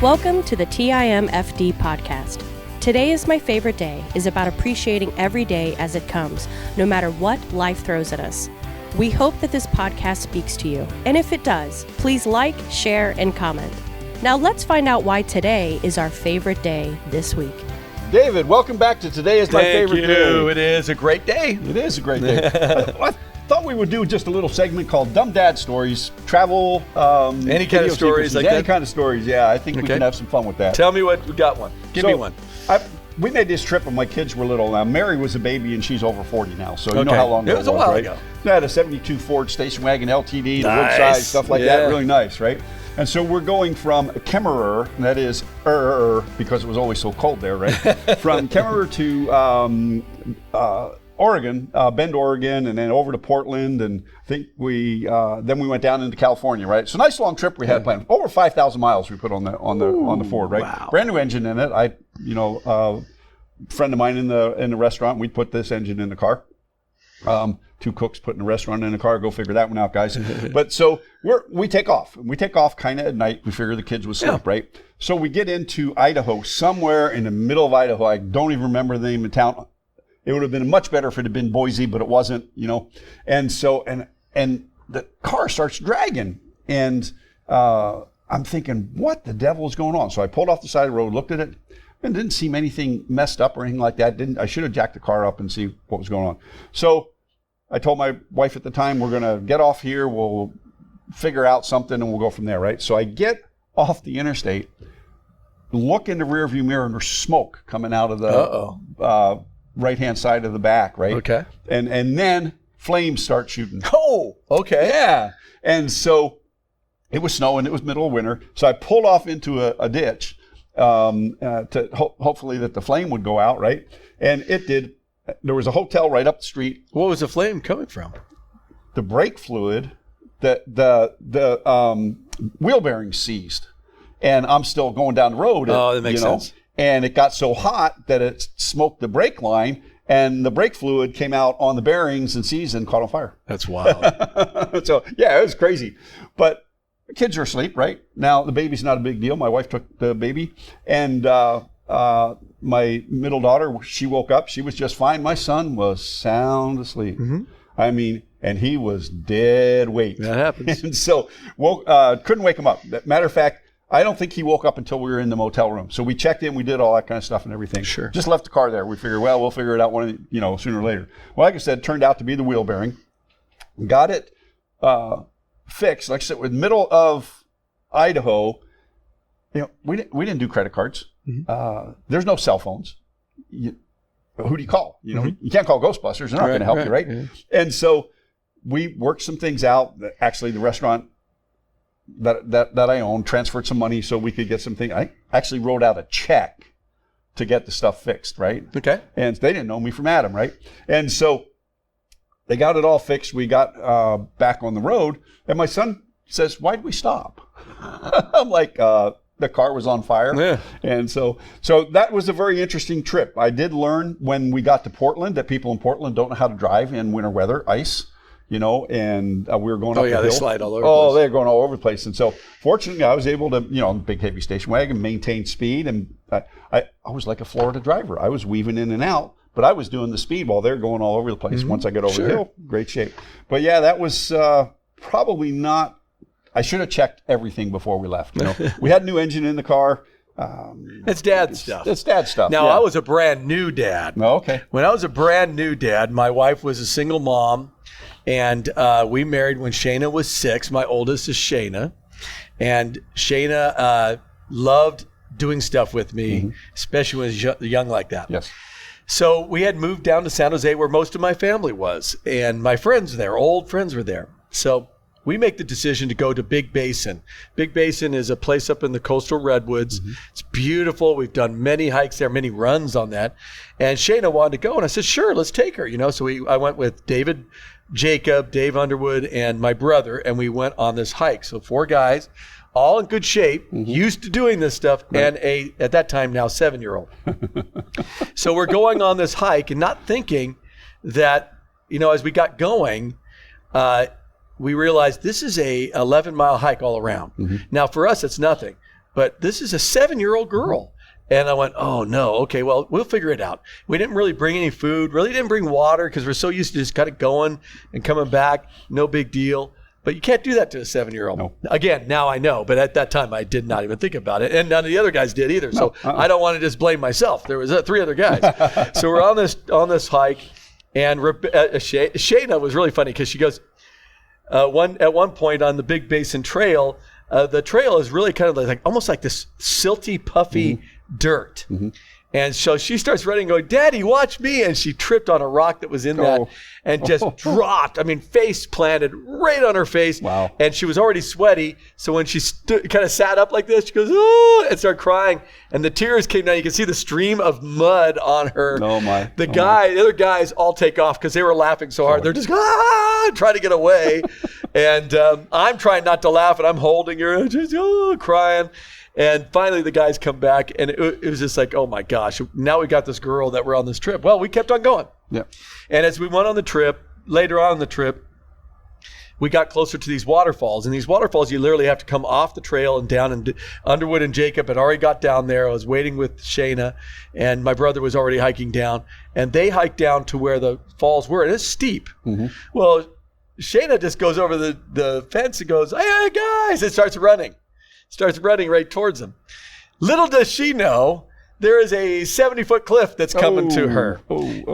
Welcome to the TIMFD podcast. Today is my favorite day is about appreciating every day as it comes, no matter what life throws at us. We hope that this podcast speaks to you, and if it does, please like, share, and comment. Now let's find out why today is our favorite day this week. David, welcome back to Today is My Favorite Day. Thank you. It is a great day. It is a great day. I thought we would do just a little segment called Dumb Dad Stories, travel, any kind of stories like that? Any kind of stories, yeah. I think we can have some fun with that. Tell me what we got one. Give me one. We made this trip when my kids were little. Now, Mary was a baby and she's over 40 now, so you know how long it was a while right? ago. I had a 72 Ford station wagon LTD, the wood size, stuff like that. Really nice, right? And so we're going from Kemmerer, that is because it was always so cold there, right? From Kemmerer to Oregon, Bend, Oregon, and then over to Portland, and I think then we went down into California, right? So nice long trip we had planned. Over 5,000 miles we put on the Ford, right? Wow. Brand new engine in it. Friend of mine in the restaurant, we put this engine in the car. Two cooks putting a restaurant in the car. Go figure that one out, guys. But so we take off. We take off kind of at night. We figure the kids would sleep, right? So we get into Idaho, somewhere in the middle of Idaho. I don't even remember the name of the town. It would have been much better if it had been Boise, but it wasn't, And so, and the car starts dragging. And I'm thinking, what the devil is going on? So I pulled off the side of the road, looked at it, and didn't seem anything messed up or anything like that. I should have jacked the car up and see what was going on. So I told my wife at the time, we're going to get off here. We'll figure out something and we'll go from there, right? So I get off the interstate, look in the rearview mirror, and there's smoke coming out of the right-hand side of the back, right? Okay. And then flames start shooting. Oh, okay. Yeah. And so it was snowing. It was middle of winter. So I pulled off into a ditch to hopefully that the flame would go out, right? And it did. There was a hotel right up the street. What was the flame coming from? The brake fluid, the wheel bearings seized, and I'm still going down the road. That makes sense. And it got so hot that it smoked the brake line, and the brake fluid came out on the bearings and seized and caught on fire. That's wild. So yeah, it was crazy. But the kids are asleep, right? Now the baby's not a big deal. My wife took the baby, and my middle daughter, she woke up. She was just fine. My son was sound asleep. Mm-hmm. I mean, and he was dead weight. That happens. And so couldn't wake him up. Matter of fact, I don't think he woke up until we were in the motel room. So we checked in, we did all that kind of stuff and everything. Sure. Just left the car there. We figured, we'll figure it out sooner or later. Well, like I said, it turned out to be the wheel bearing. Got it fixed. Like I said, with middle of Idaho, we didn't do credit cards. Mm-hmm. There's no cell phones. Who do you call? You can't call Ghostbusters. They're not going to help you, right? Yeah. And so we worked some things out. Actually, the restaurant that I own transferred some money so we could get some things. I actually wrote out a check to get the stuff fixed, right? Okay. And they didn't know me from Adam, right? And so they got it all fixed. We got back on the road, and my son says, "Why'd we stop?" I'm like, the car was on fire. Yeah. And so that was a very interesting trip. I did learn when we got to Portland that people in Portland don't know how to drive in winter weather, ice, and we were going up the hill. They slide all over the place. They're going all over the place. And so fortunately, I was able to, big heavy station wagon, maintain speed. And I was like a Florida driver. I was weaving in and out, but I was doing the speed while they're going all over the place. Mm-hmm. Once I got over the hill, great shape. But yeah, that was probably not, I should have checked everything before we left. We had a new engine in the car. It's dad stuff. It's dad stuff. Now, I was a brand new dad. Oh, okay. When I was a brand new dad, my wife was a single mom, and we married when Shayna was 6. My oldest is Shayna. And Shayna loved doing stuff with me, especially when she was young like that. Yes. So we had moved down to San Jose where most of my family was, and my friends there, old friends were there. So we make the decision to go to Big Basin. Big Basin is a place up in the coastal redwoods. Mm-hmm. It's beautiful. We've done many hikes there, many runs on that. And Shayna wanted to go, and I said, sure, let's take her. So I went with David Jacob, Dave Underwood, and my brother, and we went on this hike. So 4 guys, all in good shape, used to doing this stuff, and at that time now 7-year-old. So we're going on this hike and not thinking that, as we got going, we realized this is a 11-mile hike all around. Mm-hmm. Now, for us, it's nothing. but this is a 7-year-old girl. And I went, oh no, okay, well, we'll figure it out. We didn't really bring any food, really didn't bring water because we're so used to just kind of going and coming back, no big deal. But you can't do that to a 7-year-old. No. Again, now I know, but at that time I did not even think about it. And none of the other guys did either. So I don't want to just blame myself. There was 3 other guys. So we're on this hike, and Shayna was really funny because she goes, at one point on the Big Basin Trail, the trail is really kind of like almost like this silty, puffy dirt. Mm-hmm. And so she starts running, going, Daddy, watch me. And she tripped on a rock that was in that and just dropped. I mean, face planted right on her face. Wow. And she was already sweaty. So when she kind of sat up like this, she goes, oh, and started crying. And the tears came down. You can see the stream of mud on her. Oh, my. The other guys all take off because they were laughing so hard. They're just trying to get away. And I'm trying not to laugh, and I'm holding her, just crying. And finally, the guys come back, and it was just like, oh, my gosh, now we got this girl that we're on this trip. Well, we kept on going. Yeah. And as we went on the trip, later on in the trip, we got closer to these waterfalls. And these waterfalls, you literally have to come off the trail and down. And Underwood and Jacob had already got down there. I was waiting with Shayna, and my brother was already hiking down. And they hiked down to where the falls were, and it's steep. Mm-hmm. Well, Shayna just goes over the fence and goes, hey, guys, and starts running right towards them. Little does she know, there is a 70-foot cliff that's coming to her.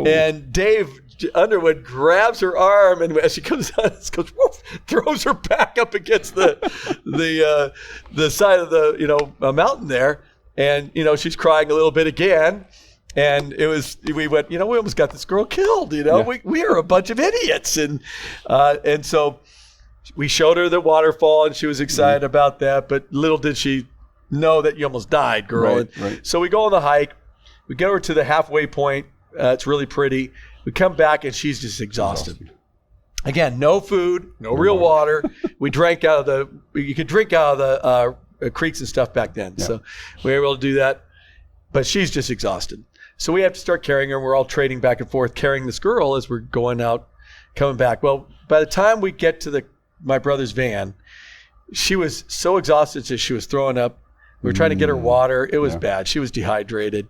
And Dave Underwood grabs her arm, and as she comes down, goes, woof, throws her back up against the side of the mountain there. And she's crying a little bit again. And we went, we almost got this girl killed. Yeah. We are a bunch of idiots. And so we showed her the waterfall, and she was excited about that. But little did she know that you almost died, girl. Right. So we go on the hike. We get her to the halfway point. It's really pretty. We come back, and she's just exhausted. Again, no food, no real water. We drank you could drink out of the creeks and stuff back then. Yeah. So we were able to do that. But she's just exhausted. So we have to start carrying her, and we're all trading back and forth, carrying this girl as we're going out, coming back. Well, by the time we get to my brother's van, she was so exhausted that she was throwing up. We were trying to get her water. It was bad. She was dehydrated.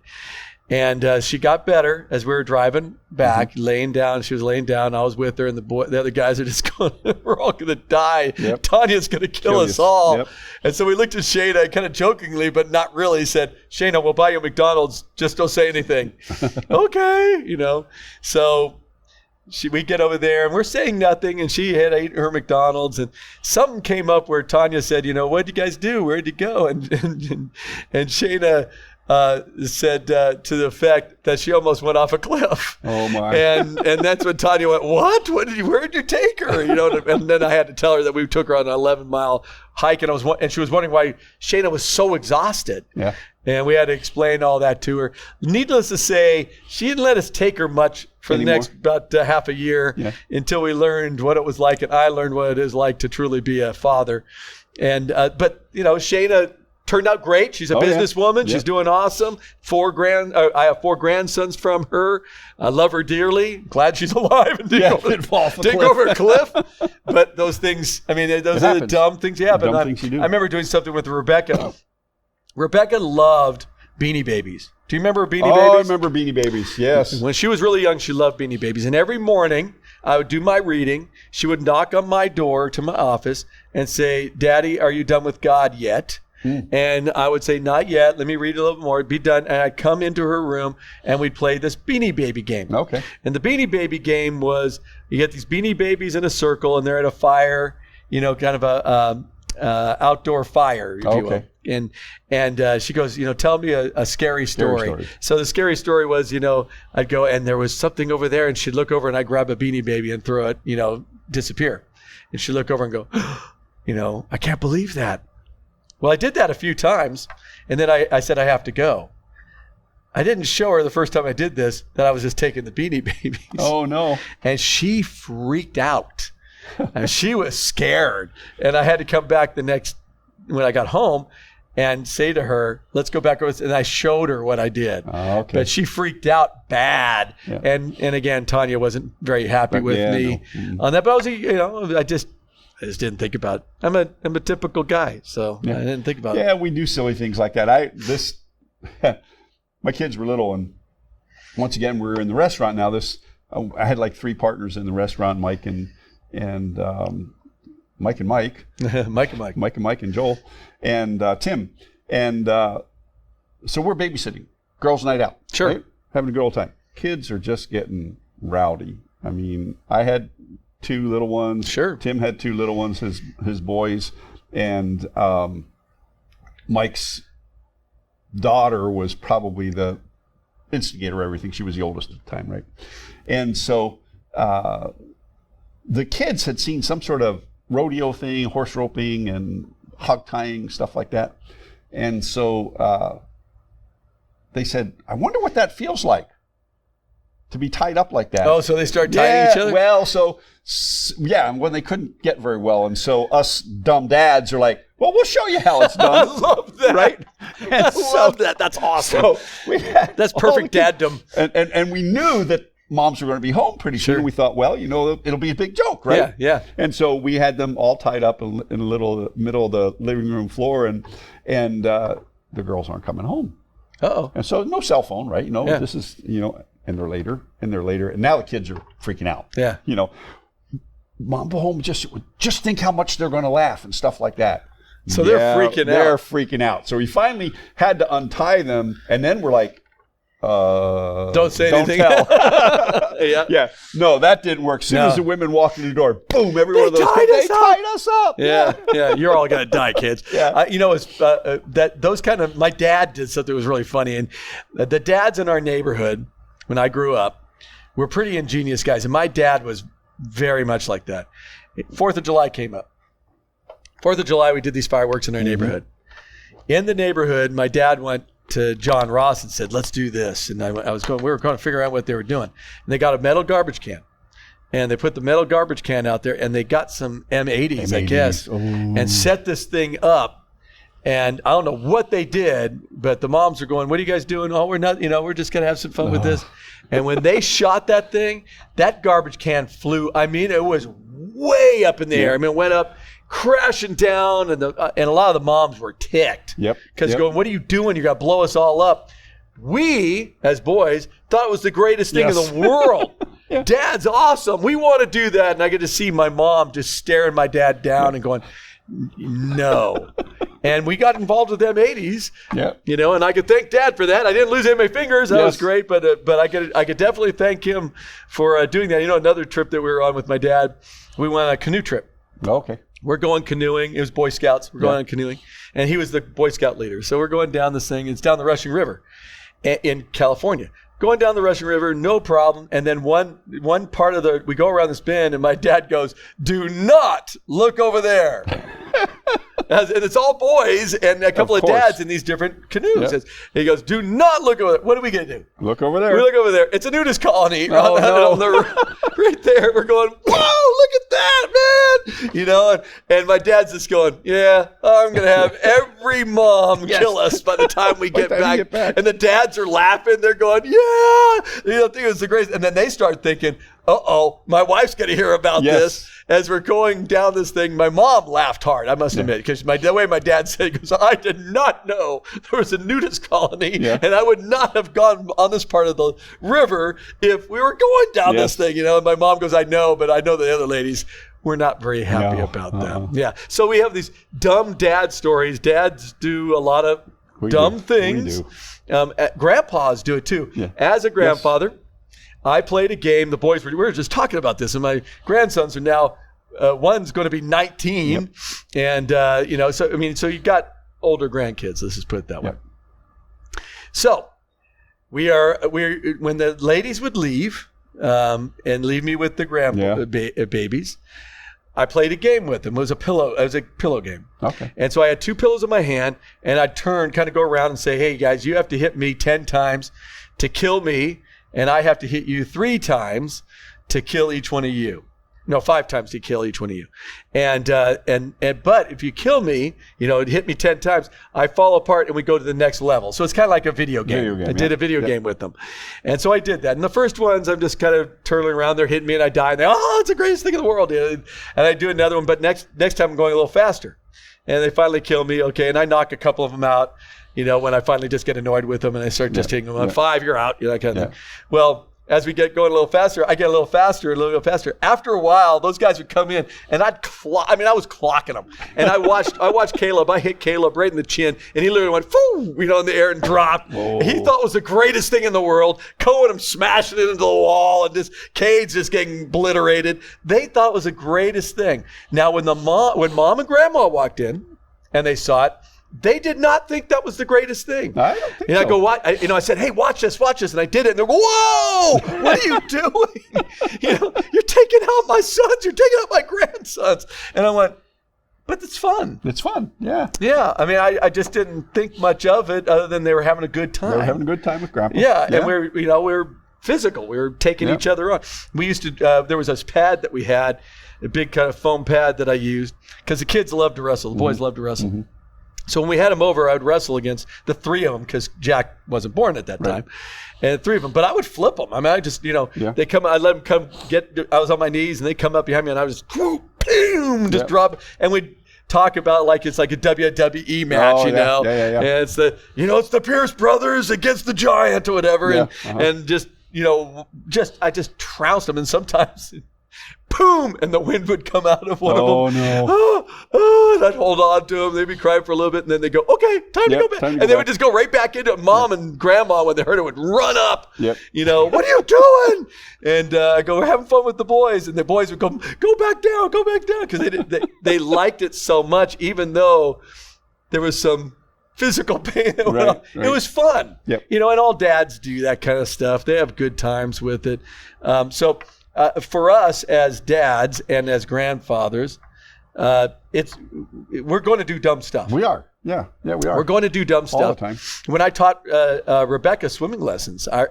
And she got better as we were driving back, laying down. She was laying down. I was with her, and the other guys are just going, we're all going to die. Yep. Tanya's going to kill us all. Yep. And so we looked at Shayna kind of jokingly, but not really, said, Shayna, we'll buy you a McDonald's. Just don't say anything. Okay, So we get over there, and we're saying nothing, and she had ate her McDonald's, and something came up where Tanya said, what'd you guys do? Where'd you go? And Shayna said to the effect that she almost went off a cliff. Oh my! And that's when Tanya went, "What? Where'd you take her?" And then I had to tell her that we took her on an 11-mile hike, and she was wondering why Shayna was so exhausted. Yeah. And we had to explain all that to her. Needless to say, she didn't let us take her much for the next about half a year until we learned what it was like, and I learned what it is like to truly be a father. And but Shayna turned out great. She's a businesswoman. Yeah. She's doing awesome. I have 4 grandsons from her. I love her dearly. Glad she's alive and didn't go over a cliff. But those things, those are the dumb things you happen. I remember doing something with Rebecca. Rebecca loved Beanie Babies. Do you remember Beanie Babies? Oh, I remember Beanie Babies, yes. When she was really young, she loved Beanie Babies. And every morning, I would do my reading. She would knock on my door to my office and say, Daddy, are you done with God yet? And I would say, not yet. Let me read a little more. It'd be done. And I'd come into her room, and we'd play this Beanie Baby game. Okay. And the Beanie Baby game was, you get these Beanie Babies in a circle, and they're at a fire, kind of a outdoor fire, if you will. And she goes, tell me a scary story. So the scary story was, I'd go, and there was something over there, and she'd look over, and I'd grab a Beanie Baby and throw it, disappear. And she'd look over and go, I can't believe that. Well, I did that a few times, and then I said I have to go. I didn't show her the first time I did this that I was just taking the Beanie Babies. Oh, no. And she freaked out. And she was scared. And I had to come back when I got home and say to her, let's go back over. And I showed her what I did. Oh, okay. But she freaked out bad. Yeah. And again, Tanya wasn't very happy with me on that. But I was, I just didn't think about it. I'm a typical guy, so I didn't think about it. Yeah, we do silly things like that. My kids were little, and once again, we were in the restaurant now. I had like 3 partners in the restaurant, Mike and Mike. Mike and Joel and Tim. And so we're babysitting. Girls' night out. Sure. Right? Having a good old time. Kids are just getting rowdy. I mean, I had 2 little ones. Sure. Tim had 2 little ones, his boys. And Mike's daughter was probably the instigator of everything. She was the oldest at the time, right? And so the kids had seen some sort of rodeo thing, horse roping and hog tying, stuff like that. And so they said, I wonder what that feels like to be tied up like that. Oh, so they start tying each other? Well, when they couldn't get very well. And so us dumb dads are like, well, we'll show you how it's done. I love that. Right? And I love that. That's awesome. So that's perfect daddom. And we knew that moms were going to be home pretty soon. Sure. We thought, well, it'll be a big joke, right? Yeah. And so we had them all tied up in the middle of the living room floor, and the girls aren't coming home. Uh-oh. And so no cell phone, right? This is, and they're later, and now the kids are freaking out. Yeah. Mom, go home, just think how much they're going to laugh and stuff like that. So they're freaking out. They're freaking out. So we finally had to untie them, and then we're like, don't say anything. Tell. Yeah. No, that didn't work. As soon as the women walked in the door, boom, every one of those kids, they tied us up. Yeah. You're all gonna die, kids. Yeah. My dad did something that was really funny, and the dads in our neighborhood when I grew up were pretty ingenious guys, and my dad was very much like that. 4th of July came up. 4th of July, we did these fireworks in our neighborhood. In the neighborhood, my dad went to John Ross and said, let's do this. And we were going to figure out what they were doing. And they got a metal garbage can. And they put the metal garbage can out there, and they got some M80s, I guess, and set this thing up. And I don't know what they did, but the moms are going, what are you guys doing? Oh, we're not, we're just going to have some fun with this. And when they shot that thing, that garbage can flew. I mean, it was way up in the air. I mean, it went up, crashing down, and a lot of the moms were ticked. Because going, what are you doing? You're going to blow us all up. We, as boys, thought it was the greatest thing in the world. Dad's awesome. We want to do that. And I get to see my mom just staring my dad down and going, no. And we got involved with them 80s, and I could thank Dad for that. I didn't lose any of my fingers. That was great, but I could definitely thank him for doing that. Another trip that we were on with my dad, we went on a canoe trip. Okay. We're going canoeing. It was Boy Scouts. We're going on canoeing, and he was the Boy Scout leader. So we're going down this thing. It's down the Rushing River in California. Going down the Rushing River, no problem. And then one part of we go around this bend, and my dad goes, "Do not look over there." And it's all boys and a couple of dads in these different canoes. Yep. He goes, "Do not look over there." What are we going to do? Look over there. We look over there. It's a nudist colony. Oh, no. Right there. We're going, whoa, look at that, man. And my dad's just going, I'm going to have every mom kill us by the time we get back. And the dads are laughing. They're going, I think it was the greatest. And then they start thinking, my wife's going to hear about this. As we're going down this thing, my mom laughed hard, I must admit, because the way my dad said it, he goes, I did not know there was a nudist colony, and I would not have gone on this part of the river if we were going down this thing, And my mom goes, I know, but I know the other ladies were not very happy about that. Yeah. So we have these dumb dad stories. Dads do a lot of dumb things. Grandpas do it too. Yeah. As a grandfather, I played a game. The boys we were just talking about this, and my grandsons are now one's going to be 19, and so you've got older grandkids. Let's just put it that way. So we're when the ladies would leave and leave me with the babies, I played a game with them. It was a pillow game. Okay. And so I had 2 pillows in my hand, and I'd kind of go around and say, hey guys, you have to hit me 10 times to kill me. And I have to hit you 3 times to kill each one of you. No, 5 times to kill each one of you. And but if you kill me, it hit me 10 times, I fall apart and we go to the next level. So it's kind of like a video game. I did a video game with them. And so I did that. And the first ones, I'm just kind of turtling around, they're hitting me and I die. And it's the greatest thing in the world. And I do another one, but next time I'm going a little faster. And they finally kill me, okay, and I knock a couple of them out, when I finally just get annoyed with them and I start just hitting them on 5, you're out, that kind of thing. Well, as we get going a little faster, I get a little faster, After a while, those guys would come in and I was clocking them. And I watched Caleb. I hit Caleb right in the chin and he literally went, foo, in the air and dropped. Whoa. He thought it was the greatest thing in the world. Cohen him smashing it into the wall and this Cade's just getting obliterated. They thought it was the greatest thing. Now, when mom and grandma walked in and they saw it, they did not think that was the greatest thing. I don't think so. I go, what? I said, hey, watch this. And I did it. And they go, whoa, what are you doing? You're taking out my sons. You're taking out my grandsons. And I went, but it's fun. It's fun, yeah. Yeah, I just didn't think much of it other than they were having a good time. They were having a good time with Grandpa. Yeah, and we were physical. We were taking each other on. We used to, there was this pad that we had, a big kind of foam pad that I used, because the kids loved to wrestle. The boys loved to wrestle. Mm-hmm. So when we had them over, I would wrestle against the 3 of them because Jack wasn't born at that time. And 3 of them. But I would flip them. I just, they come, I let them come I was on my knees and they come up behind me and I was just drop. And we'd talk about like it's like a WWE match, Yeah. And it's it's the Pierce brothers against the Giant or whatever. Yeah. And just, I just trounced them. And sometimes boom, and the wind would come out of one of them. And I'd hold on to them. They'd be crying for a little bit, and then they'd go, okay, time to go back. And they would just go right back into Mom and Grandma when they heard it would run up. Yep. What are you doing? And I go, we're having fun with the boys. And the boys would go back down, because they liked it so much, even though there was some physical pain. It was fun. Yep. And all dads do that kind of stuff. They have good times with it. For us as dads and as grandfathers, we're going to do dumb stuff. We are. Yeah, we are. We're going to do dumb stuff. All the time. When I taught Rebecca swimming lessons, I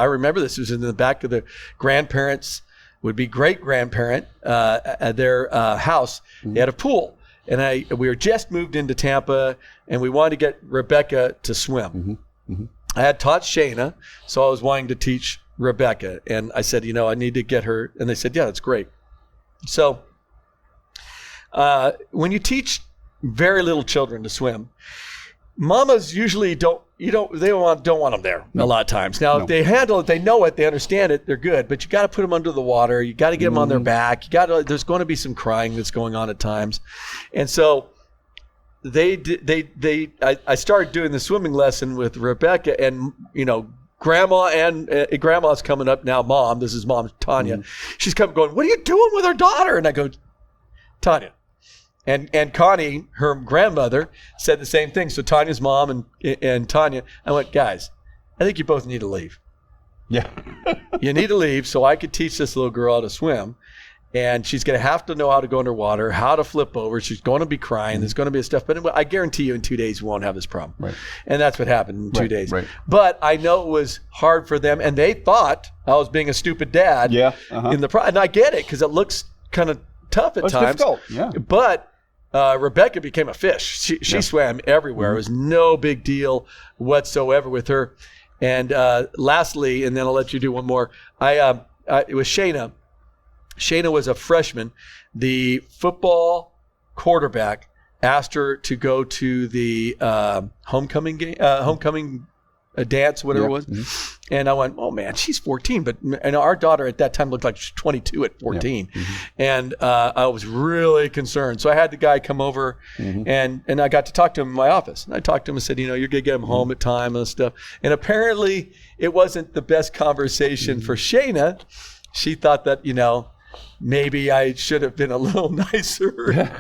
remember this was in the back of the grandparents, would be great-grandparent, at their house. Mm-hmm. They had a pool. And we were just moved into Tampa, and we wanted to get Rebecca to swim. Mm-hmm. Mm-hmm. I had taught Shayna, so I was wanting to teach Rebecca. And I said, I need to get her. And they said, yeah, that's great. So when you teach very little children to swim, mamas usually don't want them there a lot of times. Now, if they handle it, they know it, they understand it, they're good. But you got to put them under the water. You got to get them on their back. There's going to be some crying that's going on at times. And so I started doing the swimming lesson with Rebecca, and Grandma and Grandma's coming up now. Mom, this is Mom Tanya. Mm-hmm. She's coming, going, "What are you doing with our daughter?" And I go, "Tanya," and Connie, her grandmother, said the same thing. So Tanya's mom and Tanya, I went, "Guys, I think you both need to leave. Yeah, you need to leave so I could teach this little girl how to swim." And she's going to have to know how to go underwater, how to flip over. She's going to be crying. There's going to be stuff. But I guarantee you in 2 days we won't have this problem. Right. And that's what happened in 2 days. Right. But I know it was hard for them. And they thought I was being a stupid dad. Yeah. Uh-huh. And I get it because it looks kind of tough at times. Difficult. Yeah. But Rebecca became a fish. She swam everywhere. Mm-hmm. It was no big deal whatsoever with her. And lastly, and then I'll let you do one more. It was Shayna. Shayna was a freshman. The football quarterback asked her to go to the homecoming dance, whatever it was. Mm-hmm. And I went, oh man, she's 14. And our daughter at that time looked like she's 22 at 14. Yeah. Mm-hmm. And I was really concerned. So I had the guy come over and I got to talk to him in my office. And I talked to him and said, you're going to get him home at time and stuff. And apparently it wasn't the best conversation for Shayna. She thought that, maybe I should have been a little nicer,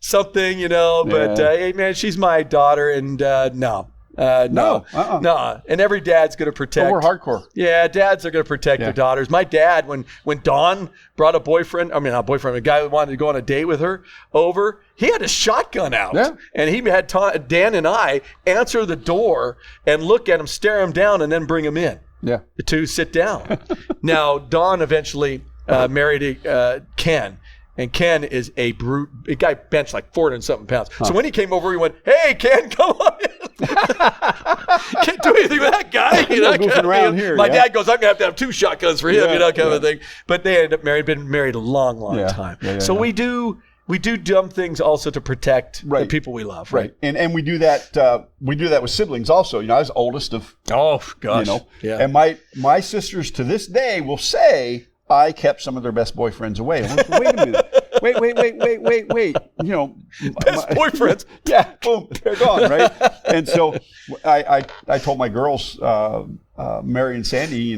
something, but hey, man, she's my daughter, and no. And every dad's going to protect. Oh, we're hardcore. Yeah, dads are going to protect their daughters. My dad, when Dawn brought a guy who wanted to go on a date with her over, he had a shotgun out. Yeah. And he had Dan and I answer the door and look at him, stare him down, and then bring him in. Yeah. To sit down. Now, Dawn eventually married Ken. And Ken is a brute. A guy benched like 400 and something pounds. So when he came over, he went, "Hey, Ken, come on in." Can't do anything with that guy. Goofing around here. My dad goes, "I'm going to have 2 shotguns for him," kind of thing. But they ended up been married a long time. So we do dumb things also to protect the people we love. Right. And we do that with siblings also. I was oldest of. Oh, gosh. And my sisters to this day will say, I kept some of their best boyfriends away. Wait a minute. Wait. Best boyfriends. Yeah, boom, they're gone, right? And so I told my girls, Mary and Sandy,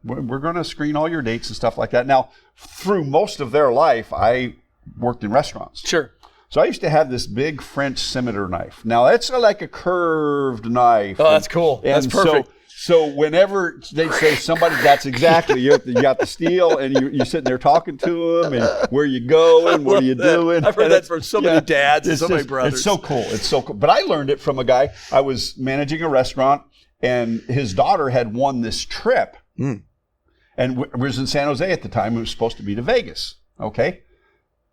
we're going to screen all your dates and stuff like that. Now, through most of their life, I worked in restaurants. Sure. So I used to have this big French scimitar knife. Now, it's like a curved knife. Oh, that's cool. That's perfect. So whenever they say somebody, that's exactly, you got the steel and you're sitting there talking to them and where you going, what are you doing? I've heard that from so many dads and so many brothers. It's so cool. But I learned it from a guy. I was managing a restaurant and his daughter had won this trip. And was in San Jose at the time. It was supposed to be to Vegas. Okay.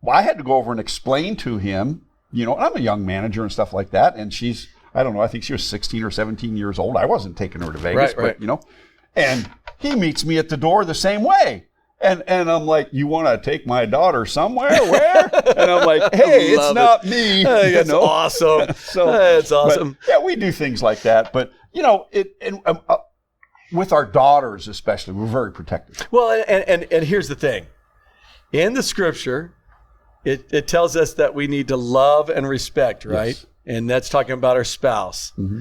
Well, I had to go over and explain to him, I'm a young manager and stuff like that. And she's, I don't know, I think she was 16 or 17 years old. I wasn't taking her to Vegas, but and he meets me at the door the same way. And I'm like, you want to take my daughter somewhere? Where? And I'm like, hey, it's not me. That's awesome. That's awesome. But, we do things like that. But, with our daughters especially, we're very protective. Well, and here's the thing. In the scripture, it tells us that we need to love and respect, right? Yes. And that's talking about our spouse. Mm-hmm.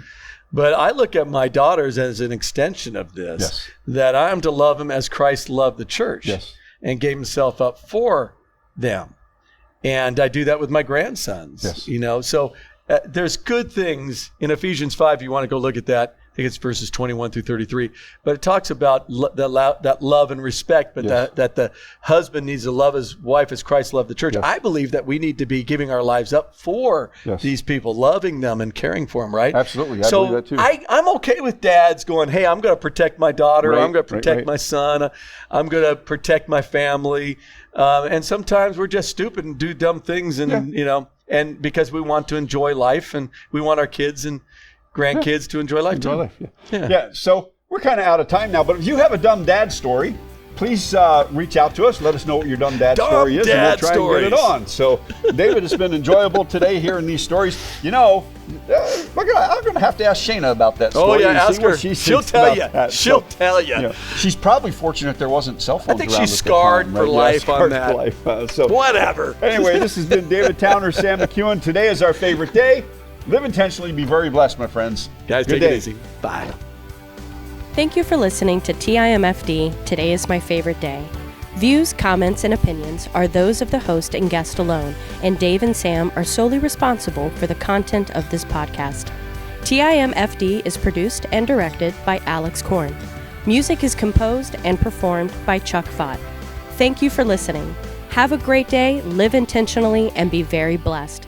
But I look at my daughters as an extension of this, that I am to love them as Christ loved the church and gave himself up for them. And I do that with my grandsons, So there's good things in Ephesians 5. You want to go look at that. I think it's verses 21 through 33. But it talks about that love and respect, but that the husband needs to love his wife as Christ loved the church. Yes. I believe that we need to be giving our lives up for these people, loving them and caring for them, right? Absolutely. I believe that too. I'm okay with dads going, hey, I'm going to protect my daughter. I'm going to protect my son. I'm going to protect my family. And sometimes we're just stupid and do dumb things and because we want to enjoy life and we want our kids and grandkids to enjoy life too. So we're kind of out of time now, but if you have a dumb dad story, please reach out to us. Let us know what your dumb dad story is, and we'll try and get it on. So, David, it's been enjoyable today hearing these stories. I'm going to have to ask Shayna about that story. Oh, yeah, ask her. She'll tell you. She'll tell you. She's probably fortunate there wasn't cell phones around. I think she's scarred for life on that. Whatever. Anyway, this has been David Towner, Sam McKeown. Today is our favorite day. Live intentionally, be very blessed, my friends. Guys, take it easy. Bye. Thank you for listening to TIMFD, Today is My Favorite Day. Views, comments, and opinions are those of the host and guest alone, and Dave and Sam are solely responsible for the content of this podcast. TIMFD is produced and directed by Alex Korn. Music is composed and performed by Chuck Fott. Thank you for listening. Have a great day, live intentionally, and be very blessed.